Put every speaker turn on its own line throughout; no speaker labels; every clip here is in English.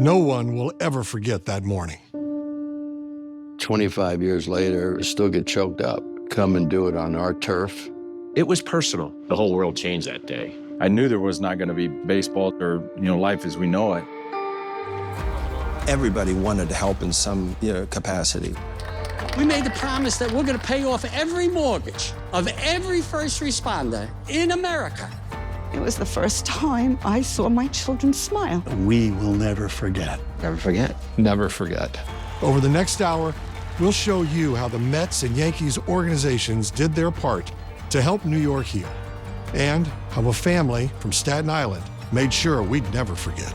No one will ever forget that morning.
25 years later, I still get choked up. Come and do it on our turf.
It was personal. The whole world changed that day. I knew there was not going to be baseball or, life as we know it.
Everybody wanted to help in some, capacity.
We made the promise that we're going to pay off every mortgage of every first responder in America.
It was the first time I saw my children smile.
We will never forget.
Never forget.
Never forget.
Over the next hour, we'll show you how the Mets and Yankees organizations did their part to help New York heal, and how a family from Staten Island made sure we'd never forget.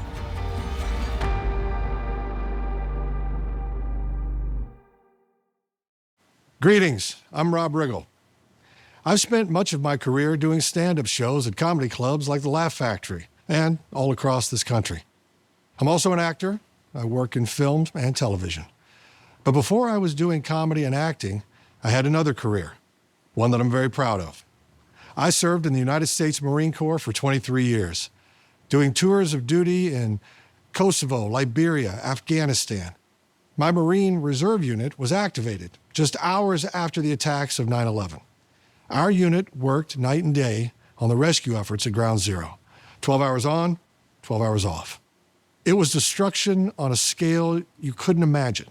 Greetings, I'm Rob Riggle. I've spent much of my career doing stand-up shows at comedy clubs like the Laugh Factory and all across this country. I'm also an actor. I work in film and television. But before I was doing comedy and acting, I had another career, one that I'm very proud of. I served in the United States Marine Corps for 23 years, doing tours of duty in Kosovo, Liberia, Afghanistan. My Marine Reserve Unit was activated just hours after the attacks of 9/11. Our unit worked night and day on the rescue efforts at Ground Zero, 12 hours on, 12 hours off. It was destruction on a scale you couldn't imagine.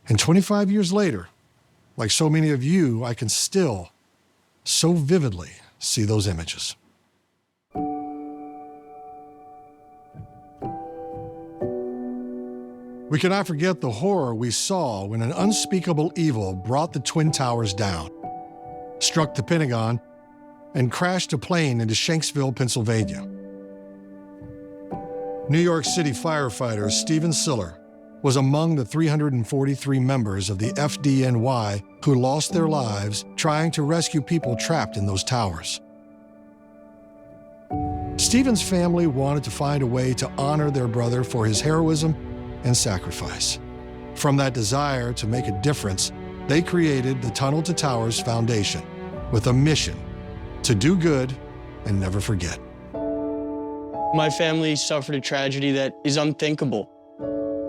And 25 years later, like so many of you, I can still so vividly see those images. We cannot forget the horror we saw when an unspeakable evil brought the Twin Towers down, struck the Pentagon, and crashed a plane into Shanksville, Pennsylvania. New York City firefighter Stephen Siller was among the 343 members of the FDNY who lost their lives trying to rescue people trapped in those towers. Stephen's family wanted to find a way to honor their brother for his heroism and sacrifice. From that desire to make a difference, they created the Tunnel to Towers Foundation with a mission to do good and never forget.
My family suffered a tragedy that is unthinkable.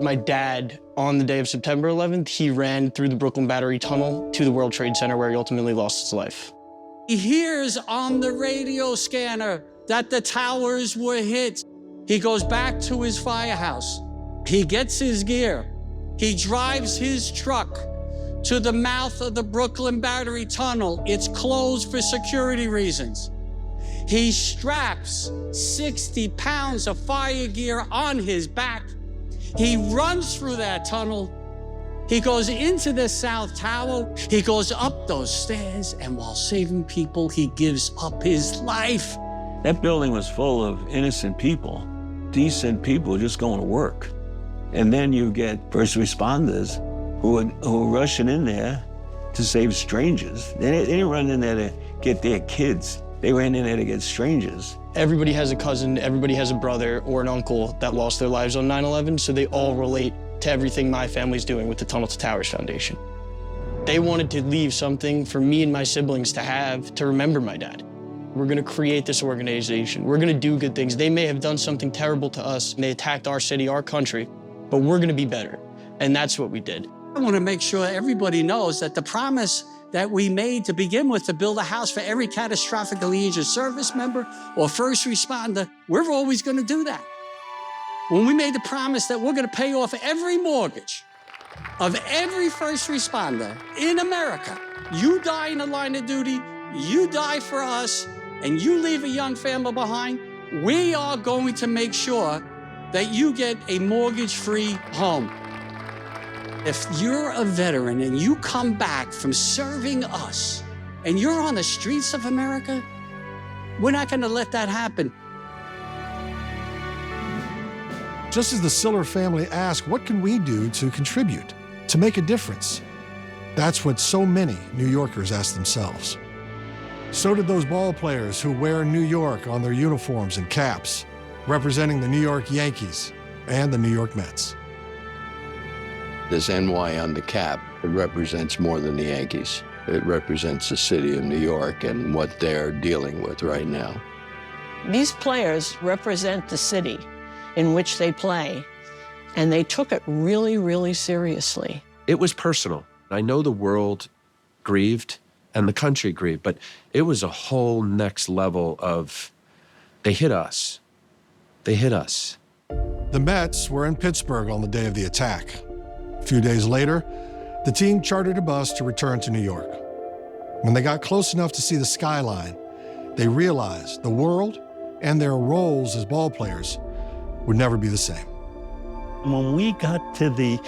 My dad, on the day of September 11th, he ran through the Brooklyn Battery Tunnel to the World Trade Center where he ultimately lost his life.
He hears on the radio scanner that the towers were hit. He goes back to his firehouse. He gets his gear. He drives his truck to the mouth of the Brooklyn Battery Tunnel. It's closed for security reasons. He straps 60 pounds of fire gear on his back. He runs through that tunnel. He goes into the South Tower. He goes up those stairs, and while saving people, he gives up his life.
That building was full of innocent people, decent people just going to work. And then you get first responders who are rushing in there to save strangers. They didn't run in there to get their kids. They ran in there to get strangers.
Everybody has a cousin, everybody has a brother or an uncle that lost their lives on 9/11, so they all relate to everything my family's doing with the Tunnel to Towers Foundation. They wanted to leave something for me and my siblings to have to remember my dad. We're gonna create this organization. We're gonna do good things. They may have done something terrible to us, and they attacked our city, our country, but we're gonna be better, and that's what we did.
I want to make sure everybody knows that the promise that we made to begin with to build a house for every catastrophically injured service member or first responder, we're always going to do that. When we made the promise that we're going to pay off every mortgage of every first responder in America, you die in the line of duty, you die for us, and you leave a young family behind, we are going to make sure that you get a mortgage-free home. If you're a veteran and you come back from serving us and you're on the streets of America, we're not going to let that happen.
Just as the Siller family asked, what can we do to contribute, to make a difference? That's what so many New Yorkers ask themselves. So did those ball players who wear New York on their uniforms and caps, representing the New York Yankees and the New York Mets.
This NY on the cap, it represents more than the Yankees. It represents the city of New York and what they're dealing with right now.
These players represent the city in which they play,
And they took it really, really seriously.
It was personal. I know the world grieved and the country grieved, but it was a whole next level of, they hit us. They hit us.
The Mets were in Pittsburgh on the day of the attack. A few days later, the team chartered a bus to return to New York. When they got close enough to see the skyline, they realized the world and their roles as ball players would never be the same.
When we got to the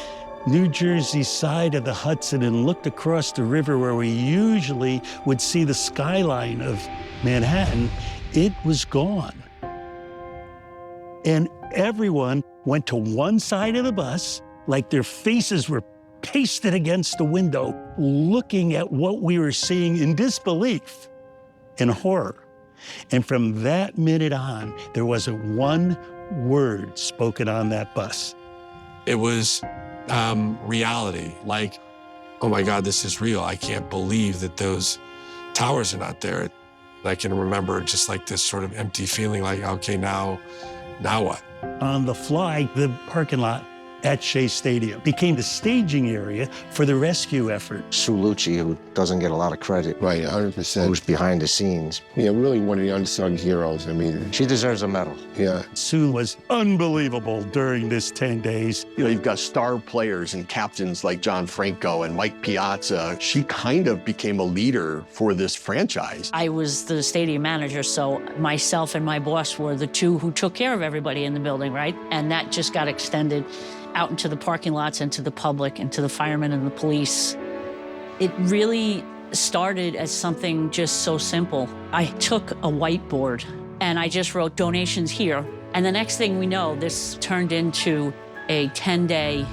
New Jersey side of the Hudson and looked across the river where we usually would see the skyline of Manhattan, it was gone. And everyone went to one side of the bus, like their faces were pasted against the window, looking at what we were seeing in disbelief and horror. And from that minute on, there wasn't one word spoken on that bus.
It was reality, like, oh my God, this is real. I can't believe that those towers are not there. I can remember just like this sort of empty feeling like, okay, now what?
On the fly, the parking lot at Shea Stadium became the staging area for the rescue effort.
Sue Lucci, who doesn't get a lot of credit.
Right, 100%.
Who's behind the scenes.
Yeah, really one of the unsung heroes. I mean,
she deserves a medal.
Yeah.
Sue was unbelievable during this 10 days.
You know, you've got star players and captains like John Franco and Mike Piazza. She kind of became a leader for this franchise.
I was the stadium manager, so myself and my boss were the two who took care of everybody in the building, right? And that just got extended out into the parking lots and to the public and to the firemen and the police. It really started as something just so simple. I took a whiteboard and I just wrote donations here. And the next thing we know, this turned into a 10-day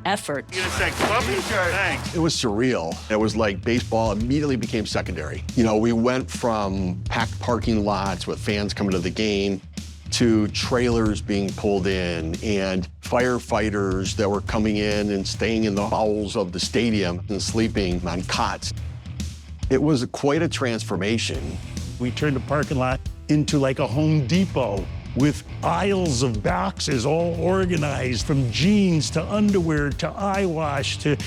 effort.
It was surreal. It was like baseball immediately became secondary. You know, we went from packed parking lots with fans coming to the game to trailers being pulled in and firefighters that were coming in and staying in the bowels of the stadium and sleeping on cots. It was quite a transformation.
We turned the parking lot into like a Home Depot with aisles of boxes all organized, from jeans to underwear to eye wash to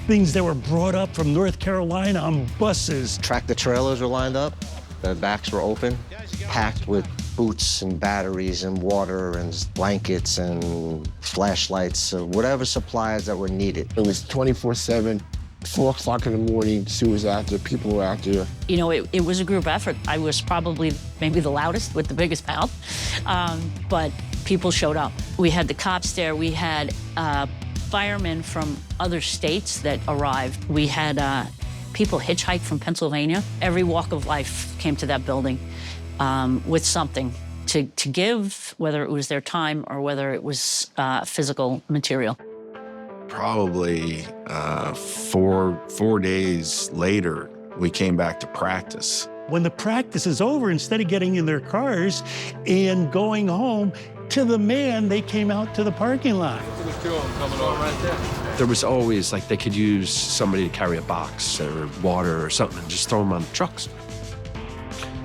things that were brought up from North Carolina on buses.
Tractor trailers were lined up, the backs were open, packed with boots and batteries and water and blankets and flashlights, whatever supplies that were needed.
It was 24/7, 4 o'clock in the morning, Sue was out there, people were out there.
You know, it was a group effort. I was probably maybe the loudest with the biggest mouth, but people showed up. We had the cops there. We had firemen from other states that arrived. We had people hitchhike from Pennsylvania. Every walk of life came to that building with something to give, whether it was their time or whether it was physical material.
Probably 4 days later, we came back to practice.
When the practice is over, instead of getting in their cars and going home, to the man, they came out to the parking lot.
There was always, like, they could use somebody to carry a box or water or something and just throw them on the trucks.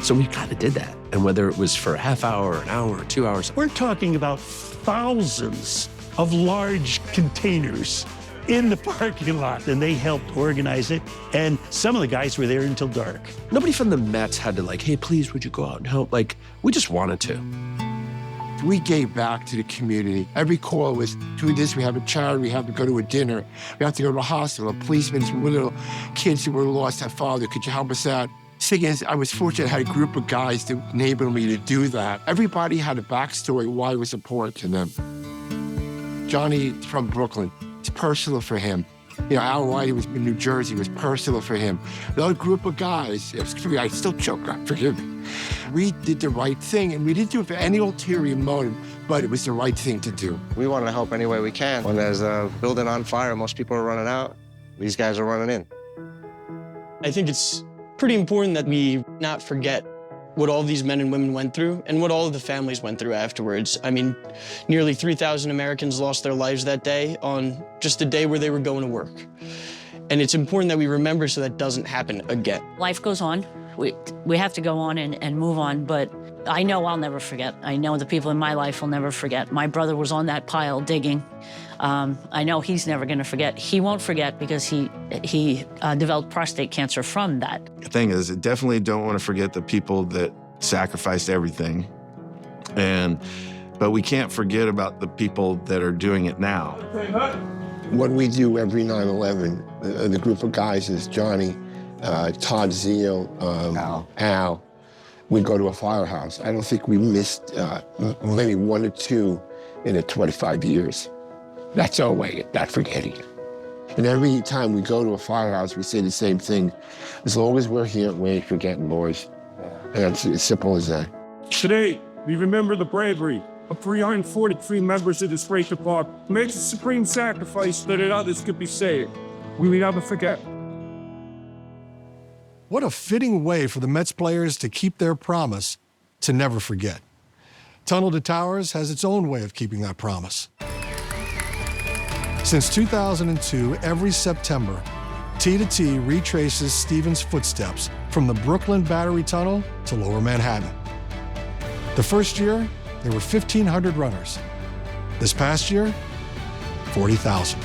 So we kind of did that. And whether it was for a half hour, an hour, or 2 hours.
We're talking about thousands of large containers in the parking lot, and they helped organize it. And some of the guys were there until dark.
Nobody from the Mets had to, like, hey, please, would you go out and help? Like, we just wanted to.
We gave back to the community. Every call was, do this, we have a charity, we have to go to a dinner, we have to go to a hospital, a policeman, some little kids who were lost their father, could you help us out? Thing is, I was fortunate I had a group of guys that enabled me to do that. Everybody had a backstory why it was important to them. Johnny's from Brooklyn. It's personal for him. You know, Al White was in New Jersey. It was personal for him. The other group of guys, I still choke, God, forgive me. We did the right thing, and we didn't do it for any ulterior motive, but it was the right thing to do.
We wanted to help any way we can. When there's a building on fire, most people are running out. These guys are running in.
I think it's pretty important that we not forget what all these men and women went through and what all of the families went through afterwards. I mean, nearly 3,000 Americans lost their lives that day on just the day where they were going to work. And it's important that we remember so that doesn't happen again.
Life goes on. We have to go on and move on, but I know I'll never forget. I know the people in my life will never forget. My brother was on that pile digging. I know he's never going to forget. He won't forget because he developed prostate cancer from that.
The thing is, I definitely don't want to forget the people that sacrificed everything. But we can't forget about the people that are doing it now.
What we do every 9/11, the group of guys is Johnny, Todd Zeal, Al. We go to a firehouse. I don't think we missed maybe 1 or 2 in the 25 years. That's our way of not forgetting it. And every time we go to a firehouse, we say the same thing. As long as we're here, we ain't forgetting, boys. And it's as simple as that.
Today, we remember the bravery of 343 members of this great department who made the supreme sacrifice so that others could be saved. We will never forget.
What a fitting way for the Mets players to keep their promise to never forget. Tunnel to Towers has its own way of keeping that promise. Since 2002, every September, T2T retraces Stephen's footsteps from the Brooklyn Battery Tunnel to Lower Manhattan. The first year, there were 1,500 runners. This past year, 40,000.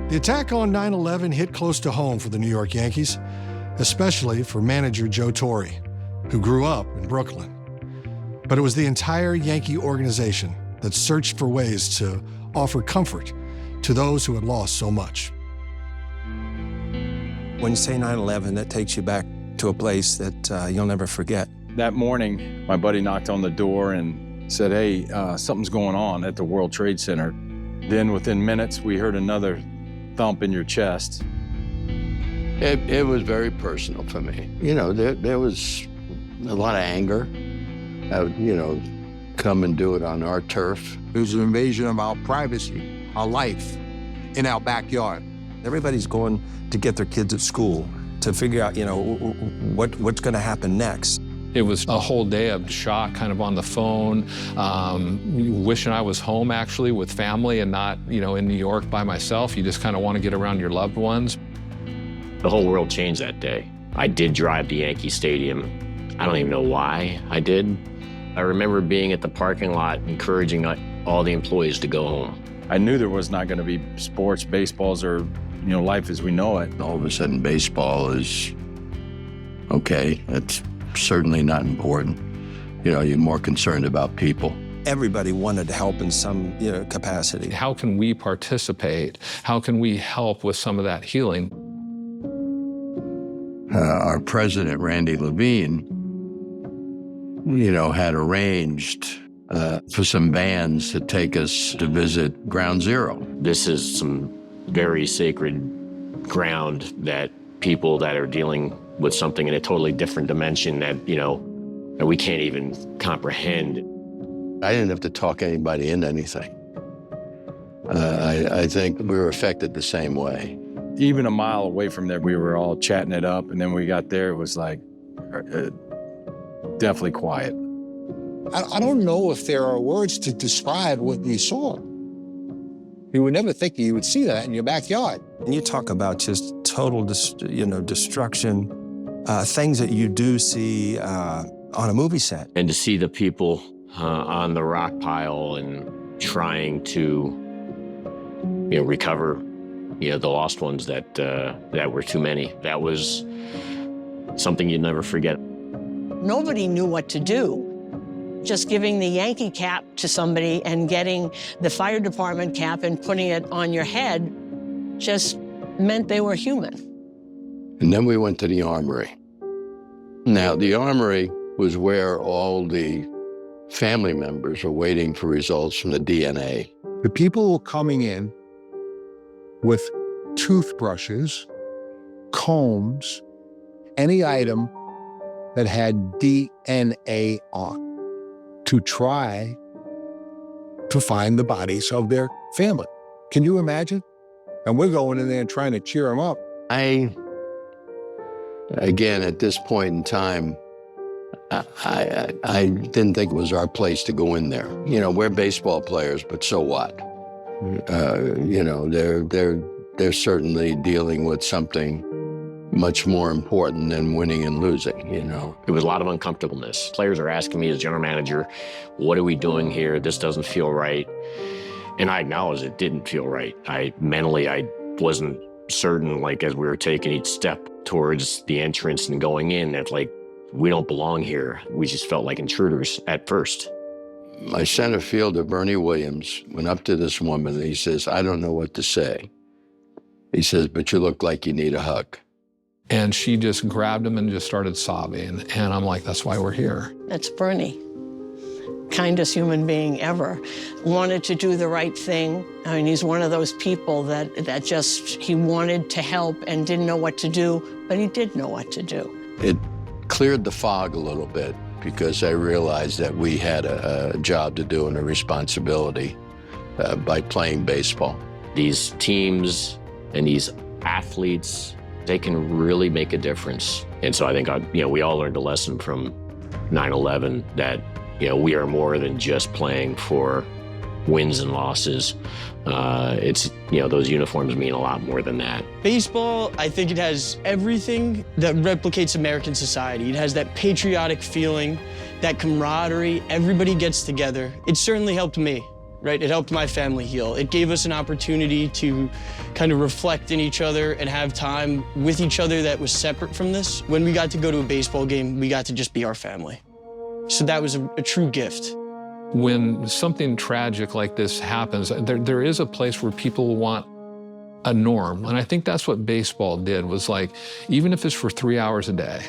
The attack on 9/11 hit close to home for the New York Yankees, especially for manager Joe Torre, who grew up in Brooklyn. But it was the entire Yankee organization that searched for ways to offer comfort to those who had lost so much.
When you say 9/11, that takes you back to a place that you'll never forget.
That morning, my buddy knocked on the door and said, hey, something's going on at the World Trade Center. Then within minutes, we heard another thump in your chest.
It was very personal for me. You know, there was a lot of anger. Come and do it on our turf.
It was an invasion of our privacy, our life, in our backyard.
Everybody's going to get their kids at school to figure out, what's going to happen next.
It was a whole day of shock, kind of on the phone, wishing I was home actually with family and not, in New York by myself. You just kind of want to get around your loved ones.
The whole world changed that day. I did drive to Yankee Stadium. I don't even know why I did. I remember being at the parking lot encouraging all the employees to go home.
I knew there was not going to be sports, baseballs, or life as we know it.
All of a sudden, baseball is okay. It's certainly not important. You're more concerned about people.
Everybody wanted to help in some capacity.
How can we participate? How can we help with some of that healing?
Our president, Randy Levine, had arranged for some bands to take us to visit Ground Zero.
This is some very sacred ground that people that are dealing with something in a totally different dimension that, that we can't even comprehend.
I didn't have to talk anybody into anything. I think we were affected the same way.
Even a mile away from there, we were all chatting it up, and then we got there, it was like definitely quiet.
I don't know if there are words to describe what you saw. You would never think you would see that in your backyard.
And you talk about just total, destruction, things that you do see on a movie set.
And to see the people on the rock pile and trying to, recover, the lost ones that were too many. That was something you'd never forget.
Nobody knew what to do. Just giving the Yankee cap to somebody and getting the fire department cap and putting it on your head just meant they were human.
And then we went to the armory. Now, the armory was where all the family members were waiting for results from the DNA.
The people were coming in with toothbrushes, combs, any item that had DNA on to try to find the bodies of their family. Can you imagine? And we're going in there and trying to cheer them up.
Again, at this point in time, I didn't think it was our place to go in there. We're baseball players, but so what? You know, they're certainly dealing with something much more important than winning and losing, you know.
It was a lot of uncomfortableness. Players are asking me as general manager, what are we doing here? This doesn't feel right. And I acknowledge it didn't feel right. Mentally, I wasn't certain, like, as we were taking each step towards the entrance and going in, that, like, we don't belong here. We just felt like intruders at first.
My center fielder, Bernie Williams, went up to this woman and he says, I don't know what to say. He says, but you look like you need a hug.
And she just grabbed him and just started sobbing. And I'm like, that's why we're here.
That's Bernie. Kindest human being ever. Wanted to do the right thing. I mean, he's one of those people that just, he wanted to help and didn't know what to do, but he did know what to do.
It cleared the fog a little bit because I realized that we had a job to do and a responsibility by playing baseball.
These teams and these athletes, they can really make a difference. And so I think, we all learned a lesson from 9/11 that, we are more than just playing for wins and losses. It's, those uniforms mean a lot more than that.
Baseball, I think it has everything that replicates American society. It has that patriotic feeling, that camaraderie, everybody gets together. It certainly helped me, right? It helped my family heal. It gave us an opportunity to kind of reflect in each other and have time with each other that was separate from this. When we got to go to a baseball game, we got to just be our family. So that was a true gift.
When something tragic like this happens, there is a place where people want a norm. And I think that's what baseball did, was like, even if it's for 3 hours a day,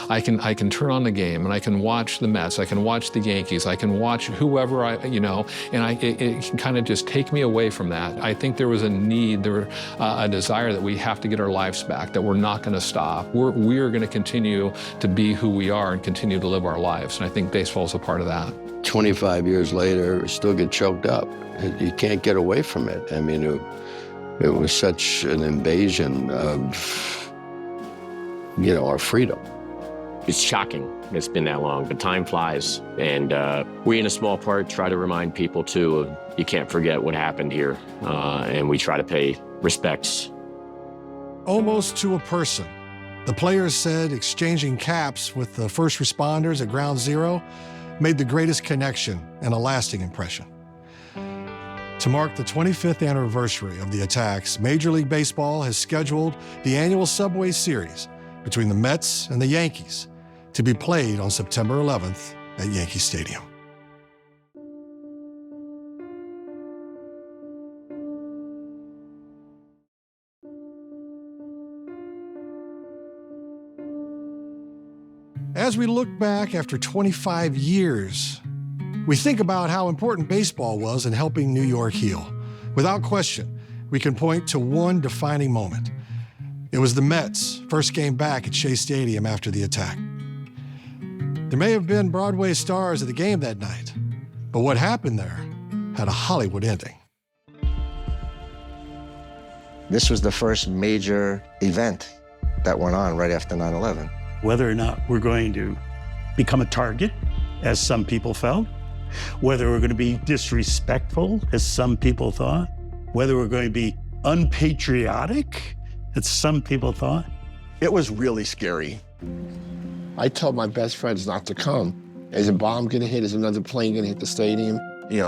I can turn on the game and I can watch the Mets, I can watch the Yankees, I can watch whoever and it can kind of just take me away from that. I think there was a need, a desire that we have to get our lives back, that we're not going to stop. We are going to continue to be who we are and continue to live our lives. And I think baseball is a part of that.
25 years later, we still get choked up. You can't get away from it. I mean, it was such an invasion of, our freedom.
It's shocking it's been that long, but time flies. And we, in a small part, try to remind people, too, you can't forget what happened here. And we try to pay respects.
Almost to a person. The players said exchanging caps with the first responders at Ground Zero made the greatest connection and a lasting impression. To mark the 25th anniversary of the attacks, Major League Baseball has scheduled the annual Subway Series between the Mets and the Yankees to be played on September 11th at Yankee Stadium. As we look back after 25 years, we think about how important baseball was in helping New York heal. Without question, we can point to one defining moment. It was the Mets' first game back at Shea Stadium after the attack. There may have been Broadway stars at the game that night, but what happened there had a Hollywood ending.
This was the first major event that went on right after 9/11.
Whether or not we're going to become a target, as some people felt, whether we're going to be disrespectful, as some people thought, whether we're going to be unpatriotic, as some people thought.
It was really scary.
I tell my best friends not to come. Is a bomb gonna hit? Is another plane gonna hit the stadium?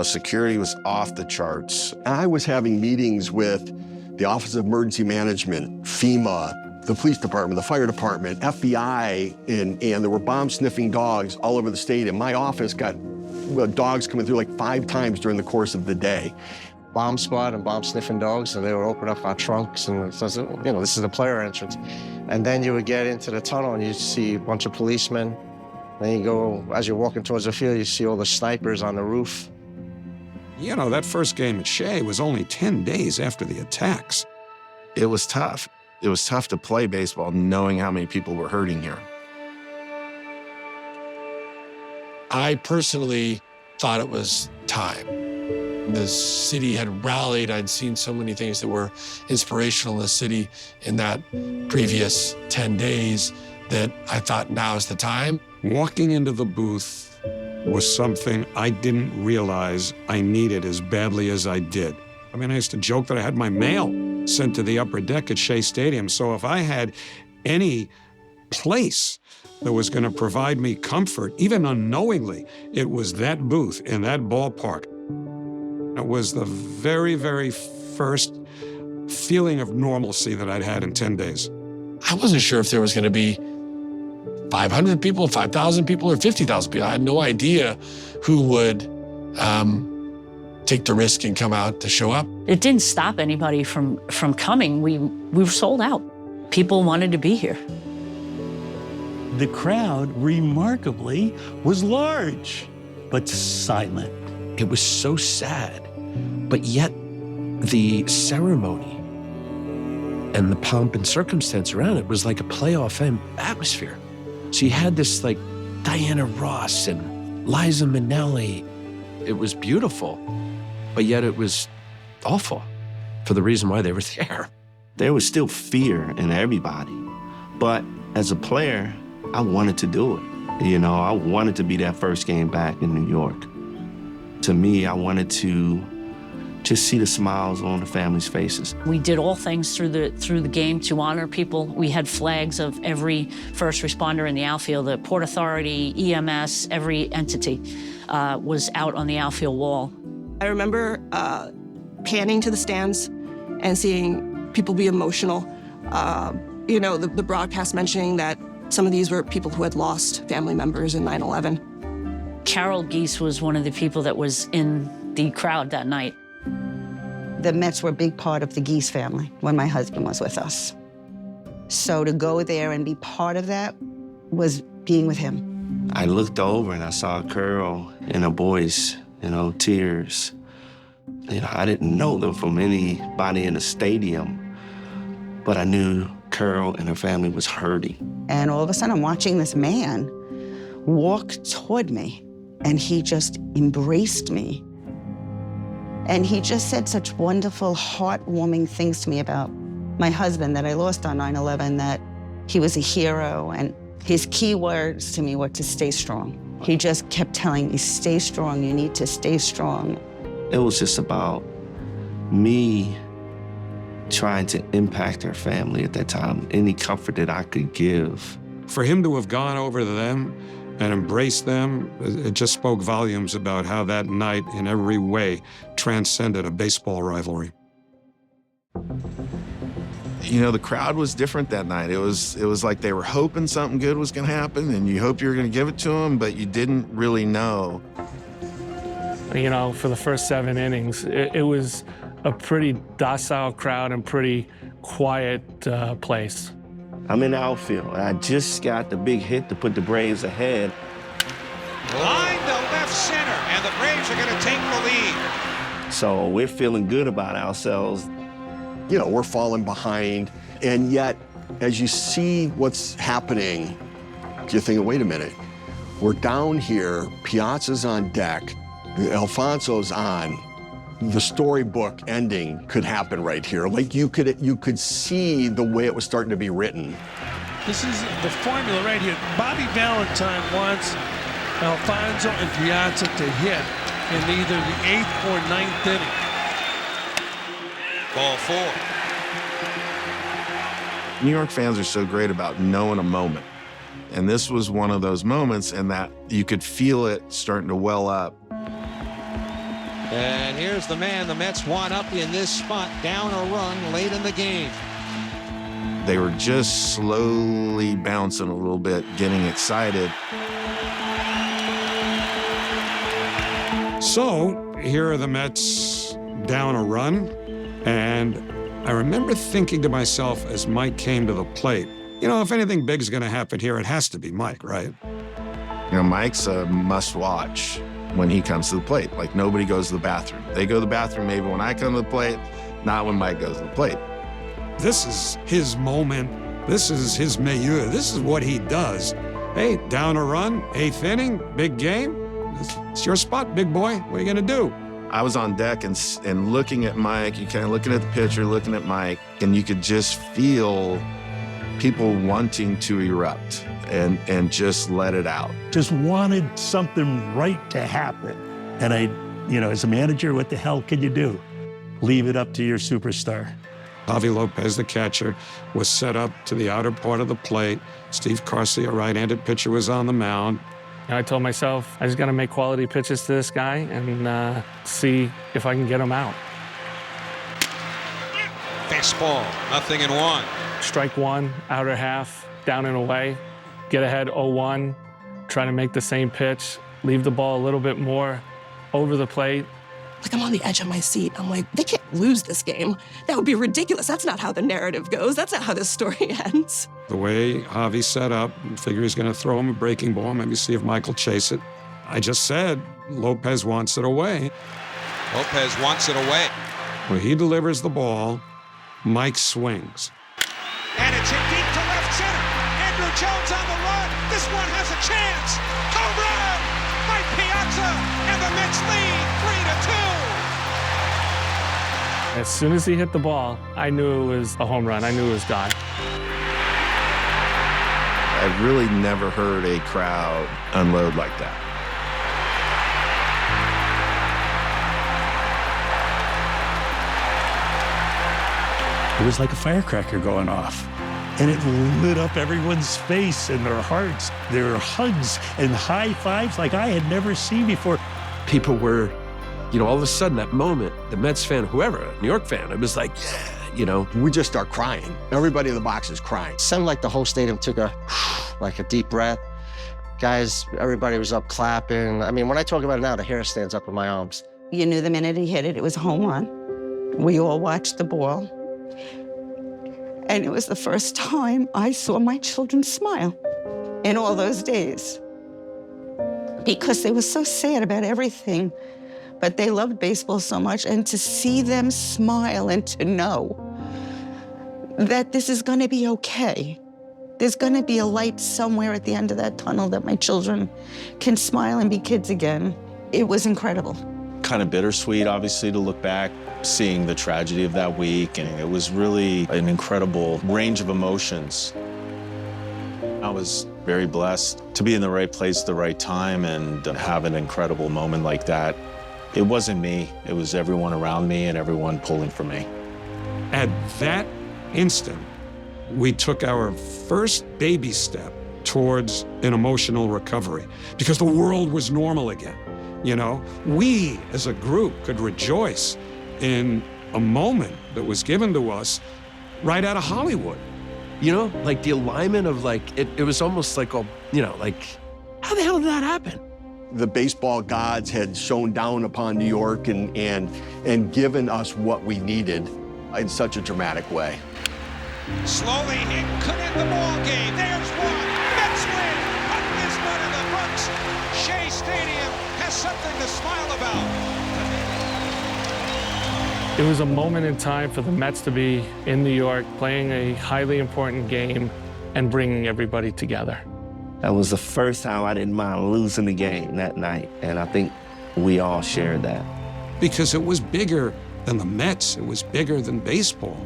Security was off the charts.
I was having meetings with the Office of Emergency Management, FEMA, the police department, the fire department, FBI, and there were bomb-sniffing dogs all over the stadium. My office got dogs coming through like 5 times during the course of the day.
Bomb squad and bomb sniffing dogs, and they would open up our trunks, and this is the player entrance. And then you would get into the tunnel and you'd see a bunch of policemen. Then you go, as you're walking towards the field, you see all the snipers on the roof.
That first game at Shea was only 10 days after the attacks.
It was tough. It was tough to play baseball knowing how many people were hurting here.
I personally thought it was time. The city had rallied. I'd seen so many things that were inspirational in the city in that previous 10 days that I thought now is the time.
Walking into the booth was something I didn't realize I needed as badly as I did. I mean, I used to joke that I had my mail sent to the upper deck at Shea Stadium. So if I had any place that was going to provide me comfort, even unknowingly, it was that booth in that ballpark. It was the very, very first feeling of normalcy that I'd had in 10 days.
I wasn't sure if there was going to be 500 people, 5,000 people, or 50,000 people. I had no idea who would take the risk and come out to show up.
It didn't stop anybody from coming. We were sold out. People wanted to be here.
The crowd, remarkably, was large, but silent.
It was so sad, but yet the ceremony and the pomp and circumstance around it was like a playoff atmosphere. So you had this like Diana Ross and Liza Minnelli. It was beautiful, but yet it was awful for the reason why they were there.
There was still fear in everybody, but as a player, I wanted to do it. You know, I wanted to be that first game back in New York. To me, I wanted to just see the smiles on the families' faces.
We did all things through the game to honor people. We had flags of every first responder in the outfield, the Port Authority, EMS, every entity was out on the outfield wall.
I remember panning to the stands and seeing people be emotional. You know, the broadcast mentioning that some of these were people who had lost family members in 9/11.
Carol Geese was one of the people that was in the crowd that night.
The Mets were a big part of the Geese family when my husband was with us. So to go there and be part of that was being with him.
I looked over and I saw Carol and her boys, you know, tears. You know, I didn't know them from anybody in the stadium, but I knew Carol and her family was hurting.
And all of a sudden, I'm watching this man walk toward me, and he just embraced me. And he just said such wonderful, heartwarming things to me about my husband that I lost on 9/11, that he was a hero. And his key words to me were to stay strong. He just kept telling me, stay strong, you need to stay strong.
It was just about me trying to impact her family at that time, any comfort that I could give.
For him to have gone over to them and embraced them, it just spoke volumes about how that night in every way transcended a baseball rivalry.
You know, the crowd was different that night. It was like they were hoping something good was going to happen, and you hope you were going to give it to them, but you didn't really know.
You know, for the first 7 innings, it was a pretty docile crowd and pretty quiet place.
I'm in the outfield. I just got the big hit to put the Braves ahead.
Line to left center, and the Braves are going to take the lead.
So we're feeling good about ourselves.
You know, we're falling behind, and yet, as you see what's happening, you're thinking, wait a minute, we're down here, Piazza's on deck, Alfonso's on. The storybook ending could happen right here. Like you could see the way it was starting to be written.
This is the formula right here. Bobby Valentine wants Alfonso and Piazza to hit in either the 8th or 9th inning.
Ball 4.
New York fans are so great about knowing a moment. And this was one of those moments in that you could feel it starting to well up.
And here's the man the Mets want up in this spot, down a run late in the game.
They were just slowly bouncing a little bit, getting excited.
So here are the Mets down a run, and I remember thinking to myself as Mike came to the plate, you know, if anything big's going to happen here, it has to be Mike, right?
You know, Mike's a must-watch when he comes to the plate. Like, nobody goes to the bathroom. They go to the bathroom maybe when I come to the plate, not when Mike goes to the plate.
This is his moment. This is his milieu. This is what he does. Hey, down a run, 8th inning, big game. It's your spot, big boy. What are you going to do?
I was on deck and looking at Mike, you kind of looking at the pitcher, looking at Mike, and you could just feel people wanting to erupt and just let it out.
Just wanted something right to happen. And I, you know, as a manager, what the hell could you do? leave it up to your superstar.
Javi Lopez, the catcher, was set up to the outer part of the plate. Steve Carsey, a right-handed pitcher, was on the mound.
I told myself, I just got to make quality pitches to this guy and see if I can get him out.
Fastball, 0-1.
Strike one, outer half, down and away. Get ahead 0-1, try to make the same pitch, leave the ball a little bit more over the plate.
Like, I'm on the edge of my seat. I'm like, they can't lose this game. That would be ridiculous. That's not how the narrative goes. That's not how this story ends.
The way Javi set up, I figure he's going to throw him a breaking ball, maybe see if Mike will chase it. I just said, Lopez wants it away.
Lopez wants it away.
When he delivers the ball, Mike swings.
And it's hit deep to left center. Andrew Jones on the run. This one has a chance. Home run! Mike Piazza, and the Mets lead 3-2.
As soon as he hit the ball, I knew it was a home run. I knew it was gone.
I've really never heard a crowd unload like that.
It was like a firecracker going off. And it lit up everyone's face and their hearts. There were hugs and high fives like I had never seen before.
People were, all of a sudden, that moment, the Mets fan, whoever, New York fan, it was like, yeah,
We just start crying. Everybody in the box is crying.
It seemed like the whole stadium took a deep breath. Guys, everybody was up clapping. I mean, when I talk about it now, the hair stands up on my arms.
You knew the minute he hit it, it was a home run. We all watched the ball. And it was the first time I saw my children smile in all those days. Because they were so sad about everything, but they loved baseball so much. And to see them smile and to know that this is gonna be okay. There's gonna be a light somewhere at the end of that tunnel that my children can smile and be kids again. It was incredible.
Kind of bittersweet, obviously, to look back, seeing the tragedy of that week, and it was really an incredible range of emotions. I was very blessed to be in the right place at the right time and have an incredible moment like that. It wasn't me, it was everyone around me and everyone pulling for me.
At that instant, we took our first baby step towards an emotional recovery because the world was normal again. We as a group could rejoice in a moment that was given to us right out of Hollywood.
Like the alignment of it was almost like, how the hell did that happen?
The baseball gods had shone down upon New York and given us what we needed in such a dramatic way.
Slowly hit, could end the ball game. There's one. Mets win. Put this one in the books. Shea Stadium has something to smile about.
It was a moment in time for the Mets to be in New York, playing a highly important game and bringing everybody together.
That was the first time I didn't mind losing the game that night, and I think we all shared that.
Because it was bigger than the Mets, it was bigger than baseball.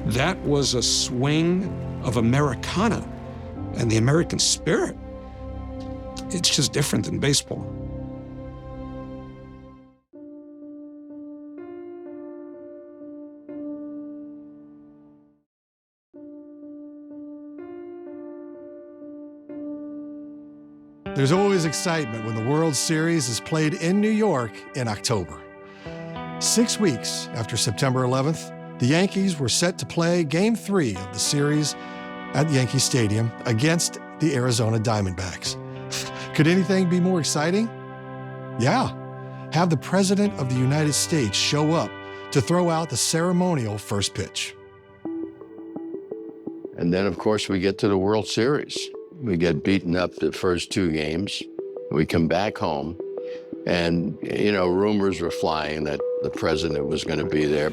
That was a swing of Americana and the American spirit. It's just different than baseball.
There's always excitement when the World Series is played in New York in October. 6 weeks after September 11th, the Yankees were set to play Game 3 of the series at Yankee Stadium against the Arizona Diamondbacks. Could anything be more exciting? Yeah. Have the President of the United States show up to throw out the ceremonial first pitch.
And then, of course, we get to the World Series. We get beaten up the first 2 games. We come back home, and, rumors were flying that the president was going to be there.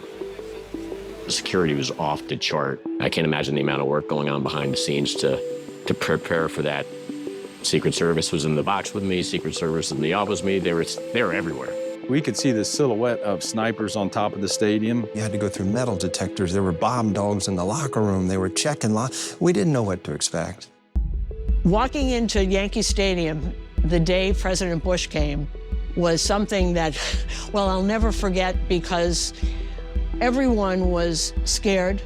The security was off the chart. I can't imagine the amount of work going on behind the scenes to prepare for that. Secret Service was in the box with me, Secret Service was in the office with me. They were everywhere.
We could see the silhouette of snipers on top of the stadium.
You had to go through metal detectors. There were bomb dogs in the locker room. They were checking. We didn't know what to expect.
Walking into Yankee Stadium the day President Bush came was something that, I'll never forget, because Everyone was scared,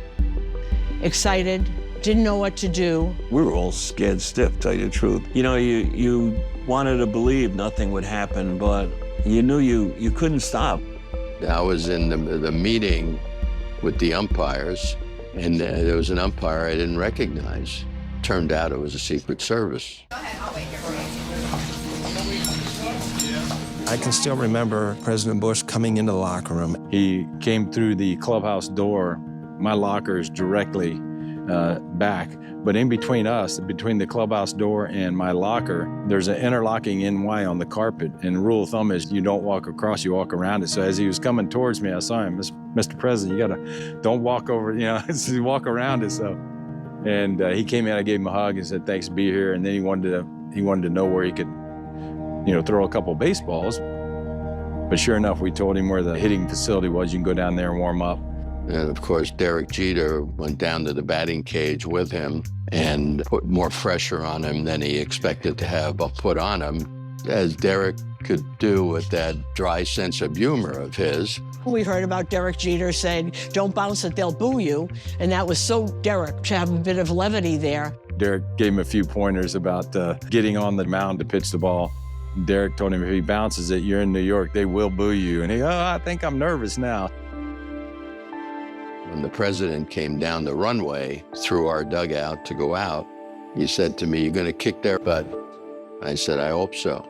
excited, didn't know what to do.
We were all scared stiff, to tell you the truth. You know, you wanted to believe nothing would happen, but you knew you couldn't stop.
I was in the meeting with the umpires, and there was an umpire I didn't recognize. Turned out it was a Secret Service.
I can still remember President Bush coming into the locker room.
He came through the clubhouse door. My locker is directly back, but in between us, between the clubhouse door and my locker, there's an interlocking NY on the carpet, and the rule of thumb is you don't walk across, you walk around it. So as he was coming towards me, I saw him, Mr. President, don't walk over, you walk around it. So, and he came in, I gave him a hug and said, thanks to be here. And then he wanted to know where he could, throw a couple baseballs. But sure enough, we told him where the hitting facility was. You can go down there and warm up.
And of course, Derek Jeter went down to the batting cage with him and put more pressure on him than he expected to have put on him, as Derek could do with that dry sense of humor of his.
We heard about Derek Jeter saying, don't bounce it, they'll boo you. And that was so Derek to have a bit of levity there.
Derek gave him a few pointers about getting on the mound to pitch the ball. Derek told him if he bounces it, you're in New York, they will boo you. And I think I'm nervous now.
When the president came down the runway through our dugout to go out, he said to me, "You're going to kick their butt." I said, "I hope so."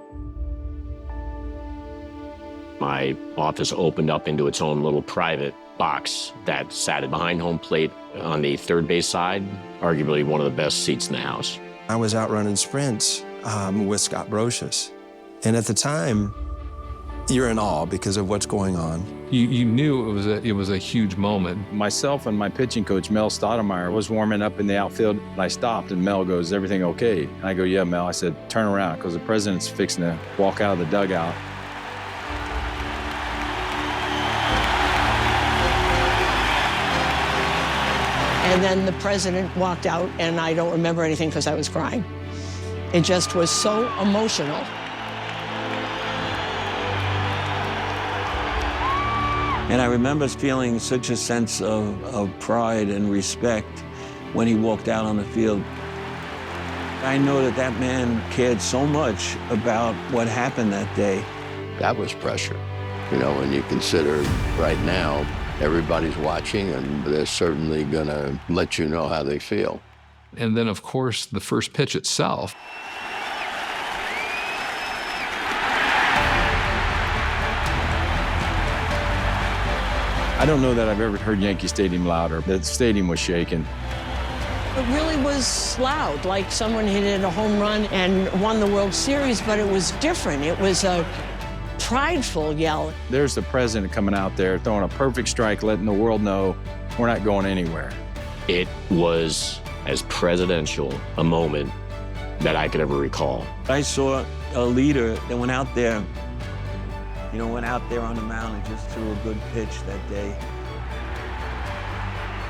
My office opened up into its own little private box that sat behind home plate on the third base side, arguably one of the best seats in the house.
I was out running sprints with Scott Brocious. And at the time, you're in awe because of what's going on.
You knew it was a huge moment.
Myself and my pitching coach, Mel Stoudemire, was warming up in the outfield. And I stopped, and Mel goes, "Everything okay?" And I go, "Yeah, Mel." I said, "Turn around," because the president's fixing to walk out of the dugout.
And then the president walked out, and I don't remember anything because I was crying. It just was so emotional.
And I remember feeling such a sense of pride and respect when he walked out on the field. I know that man cared so much about what happened that day.
That was pressure. When you consider right now, everybody's watching, and they're certainly going to let you know how they feel.
And then, of course, the first pitch itself.
I don't know that I've ever heard Yankee Stadium louder. The stadium was shaking.
It really was loud, like someone hit a home run and won the World Series, but it was different. It was a prideful yell.
There's the president coming out there, throwing a perfect strike, letting the world know we're not going anywhere.
It was as presidential a moment that I could ever recall.
I saw a leader that went out there on the mound and just threw a good pitch that day.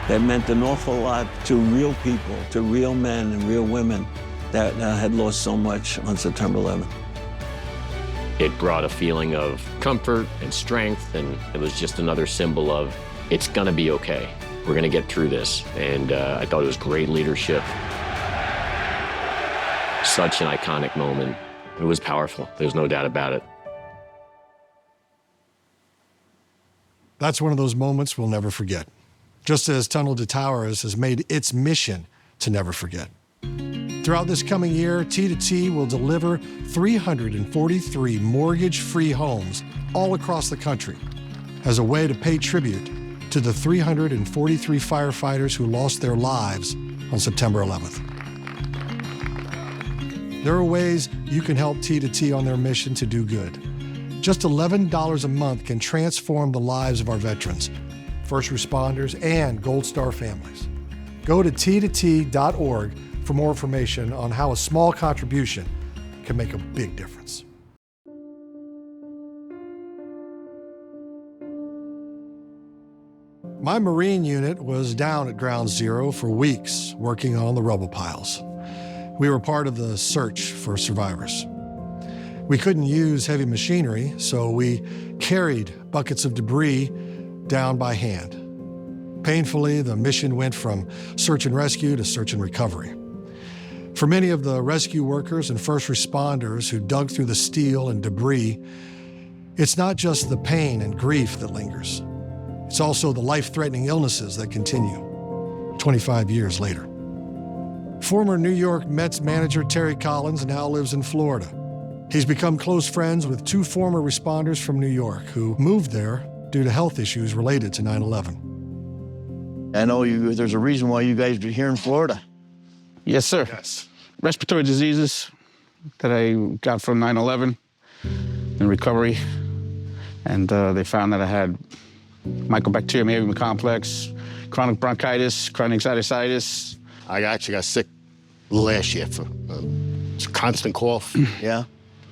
That meant an awful lot to real people, to real men and real women that had lost so much on September 11th.
It brought a feeling of comfort and strength, and it was just another symbol of, it's gonna be okay. We're gonna get through this. And I thought it was great leadership. Such an iconic moment. It was powerful, there's no doubt about it.
That's one of those moments we'll never forget, just as Tunnel to Towers has made its mission to never forget. Throughout this coming year, T2T will deliver 343 mortgage-free homes all across the country as a way to pay tribute to the 343 firefighters who lost their lives on September 11th. There are ways you can help T2T on their mission to do good. Just $11 a month can transform the lives of our veterans, first responders, and Gold Star families. Go to t2t.org for more information on how a small contribution can make a big difference. My Marine unit was down at Ground Zero for weeks working on the rubble piles. We were part of the search for survivors. We couldn't use heavy machinery, so we carried buckets of debris down by hand. Painfully, the mission went from search and rescue to search and recovery. For many of the rescue workers and first responders who dug through the steel and debris, it's not just the pain and grief that lingers. It's also the life-threatening illnesses that continue 25 years later. Former New York Mets manager Terry Collins now lives in Florida. He's become close friends with two former responders from New York who moved there due to health issues related to 9/11.
I know there's a reason why you guys are here in Florida.
Yes, sir. Yes. Respiratory diseases that I got from 9/11 in recovery. And they found that I had Mycobacterium avium complex, chronic bronchitis, chronic sinusitis.
I actually got sick last year for a constant cough.
Yeah.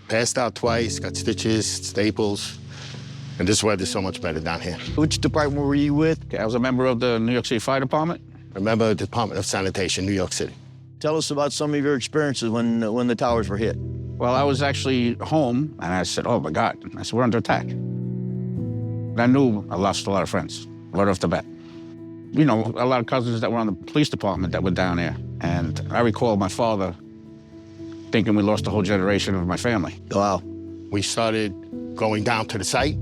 Passed out twice, got stitches, staples. And this weather's so much better down here.
Which department were you with?
I was a member of the New York City Fire Department.
A member of the Department of Sanitation, New York City.
Tell us about some of your experiences when the towers were hit.
Well, I was actually home, and I said, oh, my God. I said, we're under attack. And I knew I lost a lot of friends right off the bat. You know, a lot of cousins that were on the police department that were down there. And I recall my father thinking we lost a whole generation of my family.
Wow. We started going down to the site,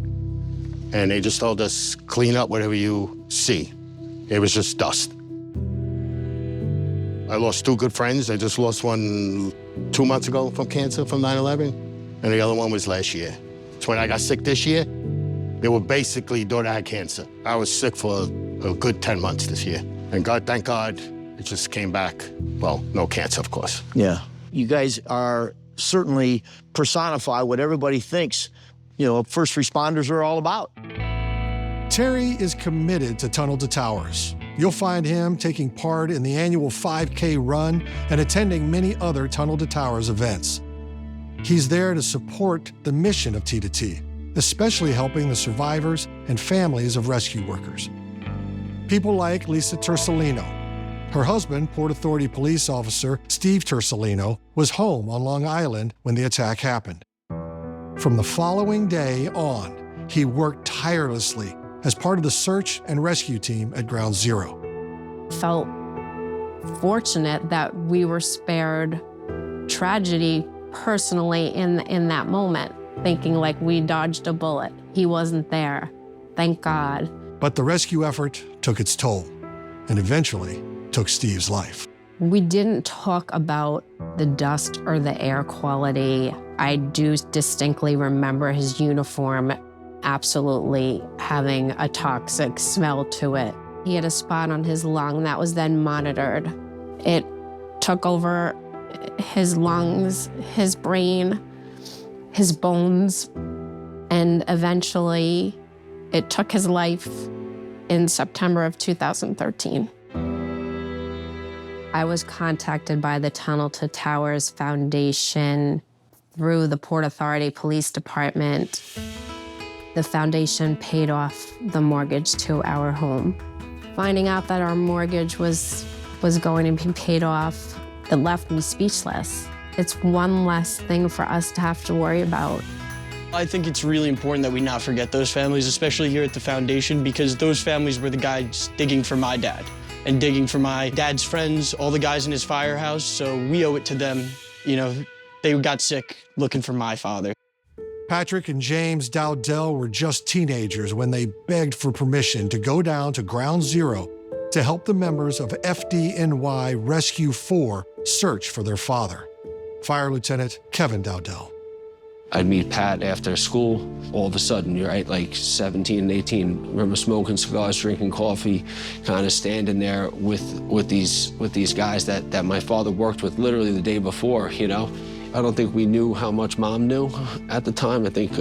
and they just told us, clean up whatever you see. It was just dust. I lost two good friends. I just lost one 2 months ago from cancer from 9/11, and the other one was last year. So when I got sick this year, they were basically thought I had cancer. I was sick for a good 10 months this year. And God, thank God, it just came back. Well, no cancer, of course.
Yeah. You guys are certainly personify what everybody thinks, you know, first responders are all about.
Terry is committed to Tunnel to Towers. You'll find him taking part in the annual 5K run and attending many other Tunnel to Towers events. He's there to support the mission of T2T, especially helping the survivors and families of rescue workers. People like Lisa Tersolino. Her husband, Port Authority police officer Steve Tersolino, was home on Long Island when the attack happened. From the following day on, he worked tirelessly as part of the search and rescue team at Ground Zero.
Felt fortunate that we were spared tragedy personally in that moment, thinking like we dodged a bullet. He wasn't there, thank God.
But the rescue effort took its toll and eventually took Steve's life.
We didn't talk about the dust or the air quality. I do distinctly remember his uniform absolutely having a toxic smell to it. He had a spot on his lung that was then monitored. It took over his lungs, his brain, his bones, and eventually it took his life in September of 2013. I was contacted by the Tunnel to Towers Foundation through the Port Authority Police Department. The foundation paid off the mortgage to our home. Finding out that our mortgage was going to be paid off, it left me speechless. It's one less thing for us to have to worry about.
I think it's really important that we not forget those families, especially here at the foundation, because those families were the guys digging for my dad and digging for my dad's friends, all the guys in his firehouse, so we owe it to them. You know, they got sick looking for my father.
Patrick and James Dowdell were just teenagers when they begged for permission to go down to Ground Zero to help the members of FDNY Rescue 4 search for their father, Fire Lieutenant Kevin Dowdell.
I'd meet Pat after school. All of a sudden, you're at like 17 and 18. I remember smoking cigars, drinking coffee, kind of standing there with these guys that my father worked with literally the day before, you know? I don't think we knew how much Mom knew at the time. I think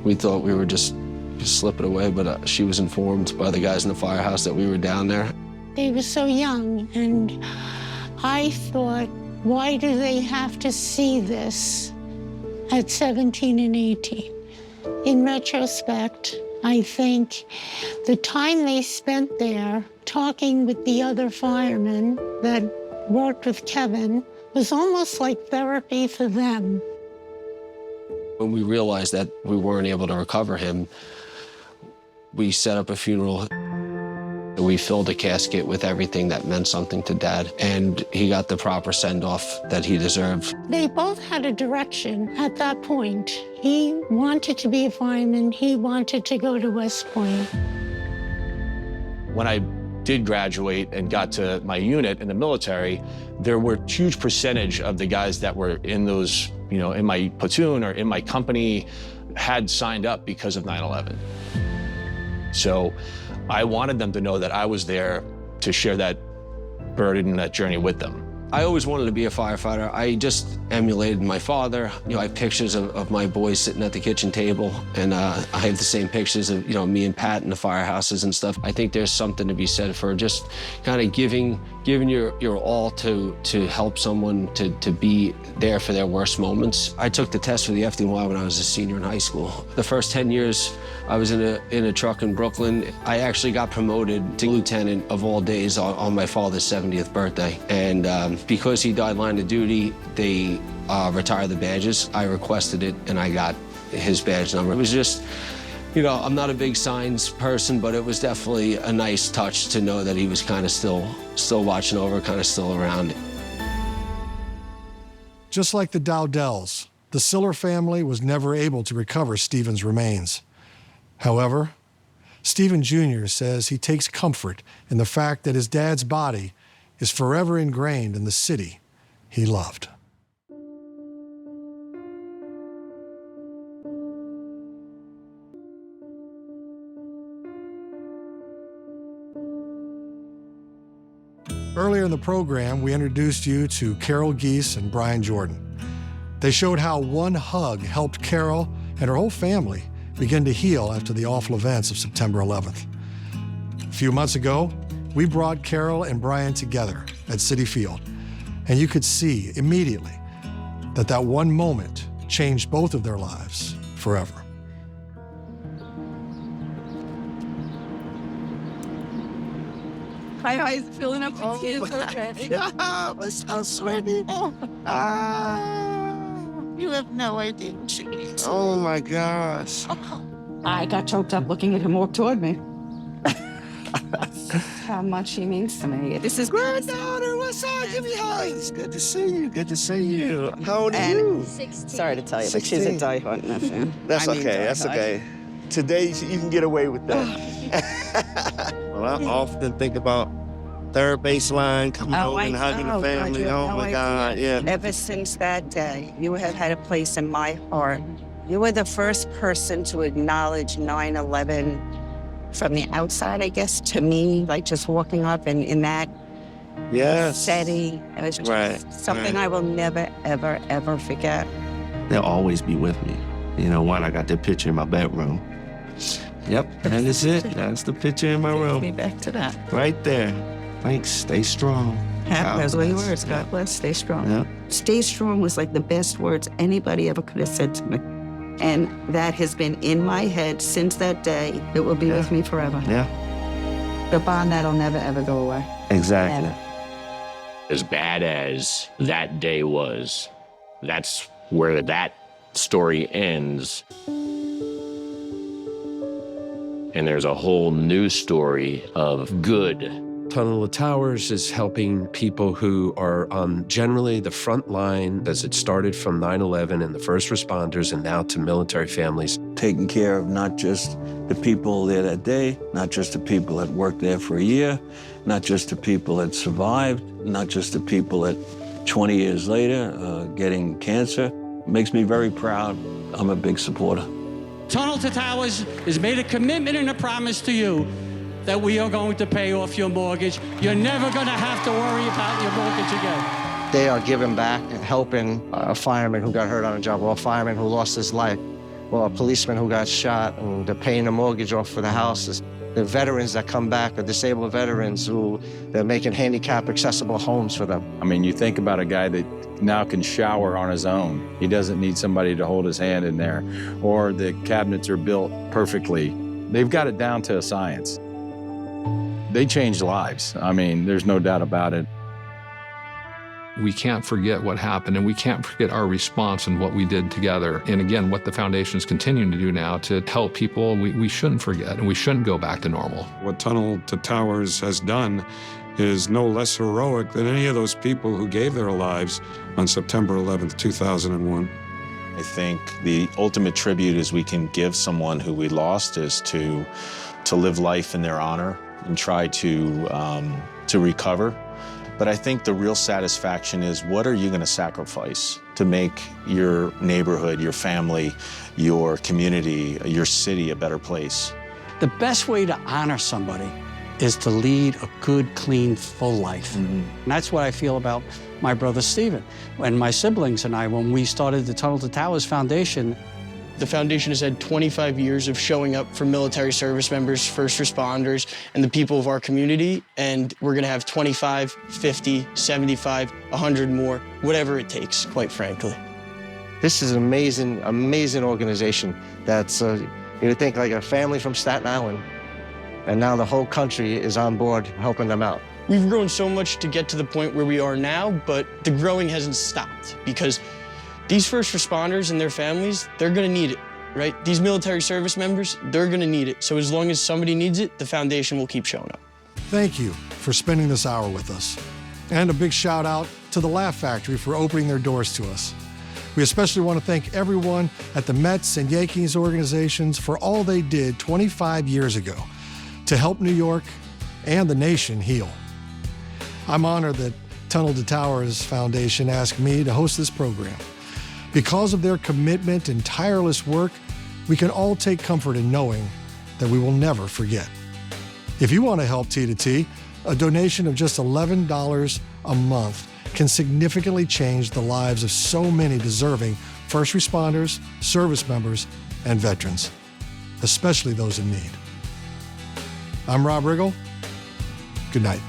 we thought we were just slipping away, but she was informed by the guys in the firehouse that we were down there.
They were so young, and I thought, why do they have to see this at 17 and 18? In retrospect, I think the time they spent there talking with the other firemen that worked with Kevin was almost like therapy for them.
When we realized that we weren't able to recover him,
We set up a funeral. We filled a casket with everything that meant something to Dad, and he got the proper send-off that he deserved.
They both had a direction at that point. He wanted to be a fireman. He wanted to go to West Point.
When I did graduate and got to my unit in the military, there were a huge percentage of the guys that were in those, in my platoon or in my company had signed up because of 9/11. So I wanted them to know that I was there to share that burden and that journey with them.
I always wanted to be a firefighter. I just emulated my father. I have pictures of my boys sitting at the kitchen table, and I have the same pictures of, me and Pat in the firehouses and stuff. I think there's something to be said for just kind of giving your all to help someone to be there for their worst moments. I took the test for the FDNY when I was a senior in high school. The first 10 years, I was in a truck in Brooklyn. I actually got promoted to lieutenant of all days on my father's 70th birthday. And because he died line of duty, they retired the badges. I requested it, and I got his badge number. It was just, I'm not a big signs person, but it was definitely a nice touch to know that he was kind of still watching over, kind of still around.
Just like the Dowdells, the Siller family was never able to recover Stephen's remains. However, Stephen Jr. says he takes comfort in the fact that his dad's body is forever ingrained in the city he loved. Earlier in the program, we introduced you to Carol Geese and Brian Jordan. They showed how one hug helped Carol and her whole family begin to heal after the awful events of September 11th. A few months ago, we brought Carol and Brian together at Citi Field, and you could see immediately that one moment changed both of their lives forever.
My eyes filling up with tears.
I was so sweaty. You have no idea what she means.
Oh my gosh.
I got choked up looking at him walk toward me. How much he means to me. This is
granddaughter. What's up? Give me hugs. Good to see you. Good to see you. How old are you?
16. Sorry to tell you, but she's a diehard nephew.
That's okay. That's okay. Today you can get away with that. Well, I often think about third baseline, coming over and hugging the family. Oh my God, yeah.
Ever since that day, you have had a place in my heart. You were the first person to acknowledge 9/11 from the outside, I guess, to me, like just walking up and in that setting. It was just something I will never, ever, ever forget.
They'll always be with me. I got that picture in my bedroom. Yep, that is it. That's the picture in my room.
Take me back to that.
Right there. Thanks. Stay strong.
Those were your words. God bless. Stay strong.
Yep.
Stay strong was like the best words anybody ever could have said to me. And that has been in my head since that day. It will be with me forever.
Yeah.
The bond that'll never, ever go away.
Exactly.
Never.
As bad as that day was, that's where that story ends. And there's a whole new story of good.
Tunnel of Towers is helping people who are on generally the front line as it started from 9/11 and the first responders and now to military families.
Taking care of not just the people there that day, not just the people that worked there for a year, not just the people that survived, not just the people that 20 years later getting cancer. It makes me very proud. I'm a big supporter.
Tunnel to Towers has made a commitment and a promise to you that we are going to pay off your mortgage. You're never going to have to worry about your mortgage again.
They are giving back and helping a fireman who got hurt on a job, or a fireman who lost his life, or a policeman who got shot, and they're paying the mortgage off for the houses. The veterans that come back are disabled veterans who they're making handicap accessible homes for them.
I mean, you think about a guy that now can shower on his own. He doesn't need somebody to hold his hand in there, or the cabinets are built perfectly. They've got it down to a science. They changed lives. I mean, there's no doubt about it.
We can't forget what happened, and we can't forget our response and what we did together. And again, what the foundation is continuing to do now to help people, we shouldn't forget, and we shouldn't go back to normal.
What Tunnel to Towers has done is no less heroic than any of those people who gave their lives on September 11th, 2001.
I think the ultimate tribute is we can give someone who we lost is to live life in their honor and try to recover. But I think the real satisfaction is, what are you going to sacrifice to make your neighborhood, your family, your community, your city a better place?
The best way to honor somebody is to lead a good, clean, full life. And that's what I feel about my brother Stephen and my siblings and I when we started the Tunnel to Towers Foundation. The foundation has had 25 years of showing up for military service members, first responders, and the people of our community, and we're gonna have 25, 50, 75, 100 more, whatever it takes, quite frankly.
This is an amazing, amazing organization that's, you think like a family from Staten Island, and now the whole country is on board helping them out.
We've grown so much to get to the point where we are now, but the growing hasn't stopped because these first responders and their families, they're gonna need it, right? These military service members, they're gonna need it. So as long as somebody needs it, the foundation will keep showing up.
Thank you for spending this hour with us. And a big shout out to the Laugh Factory for opening their doors to us. We especially want to thank everyone at the Mets and Yankees organizations for all they did 25 years ago to help New York and the nation heal. I'm honored that Tunnel to Towers Foundation asked me to host this program. Because of their commitment and tireless work, we can all take comfort in knowing that we will never forget. If you want to help T2T, a donation of just $11 a month can significantly change the lives of so many deserving first responders, service members, and veterans, especially those in need. I'm Rob Riggle. Good night.